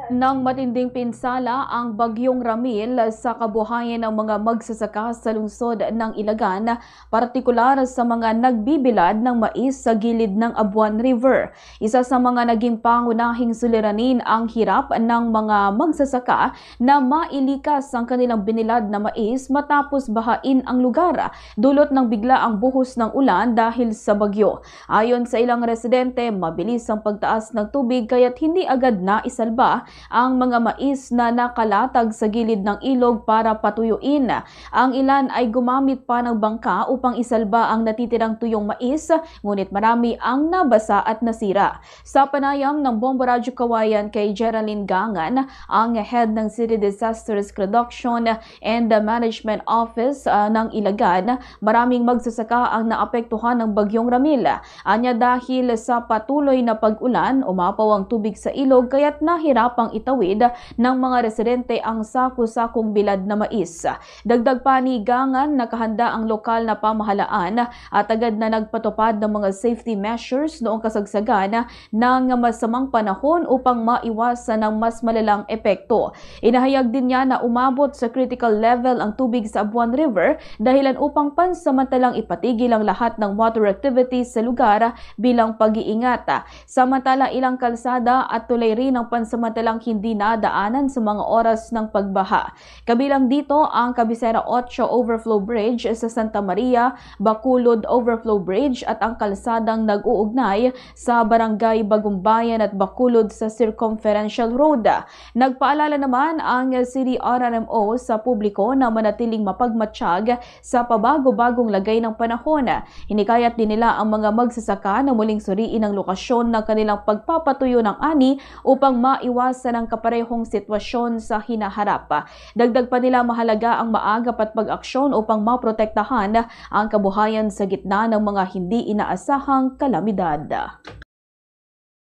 Nang matinding pinsala ang bagyong Ramil sa kabuhayan ng mga magsasaka sa lungsod ng Ilagan, partikular sa mga nagbibilad ng mais sa gilid ng Abuan River. Isa sa mga naging pangunahing suliranin ang hirap ng mga magsasaka na mailikas ang kanilang binilad na mais matapos bahain ang lugar, dulot ng bigla ang buhos ng ulan dahil sa bagyo. Ayon sa ilang residente, mabilis ang pagtaas ng tubig kaya't hindi agad na isalba ang mga mais na nakalatag sa gilid ng ilog para patuyuin. Ang ilan ay gumamit pa ng bangka upang isalba ang natitirang tuyong mais, ngunit marami ang nabasa at nasira. Sa panayam ng Bombo Radyo Kawayan kay Geraldine Gangan, ang head ng City Disasters Reduction and Management Office ng Ilagan, maraming magsasaka ang naapektuhan ng bagyong Ramil. Anya dahil sa patuloy na pag-ulan, umapaw ang tubig sa ilog kaya't nahirapang itawid ng mga residente ang sako-sakong bilad na mais. Dagdag pa ni Gangan, nakahanda ang lokal na pamahalaan at agad na nagpatupad ng mga safety measures noong kasagsagan ng masamang panahon upang maiwasan ang mas malalang epekto. Inahayag din niya na umabot sa critical level ang tubig sa Abuan River dahilan upang pansamantalang ipatigil ang lahat ng water activities sa lugar bilang pag-iingat. Samantala, ilang kalsada at tulay rin ang pansamantalang hindi nadaanan sa mga oras ng pagbaha. Kabilang dito ang Cabecera 8 Overflow Bridge sa Santa Maria, Bacolod Overflow Bridge at ang kalsadang nag-uugnay sa Barangay Bagumbayan at Bacolod sa Circumferential Road. Nagpaalala naman ang City RRMO sa publiko na manatiling mapagmatsyag sa pabago-bagong lagay ng panahon. Hinikayat din nila ang mga magsasaka na muling suriin ang lokasyon ng kanilang pagpapatuyo ng ani upang maiwasan ang kaparehong sitwasyon sa hinaharap. Dagdag pa nila, mahalaga ang maagap at pag-aksyon upang maprotektahan ang kabuhayan sa gitna ng mga hindi inaasahang kalamidad.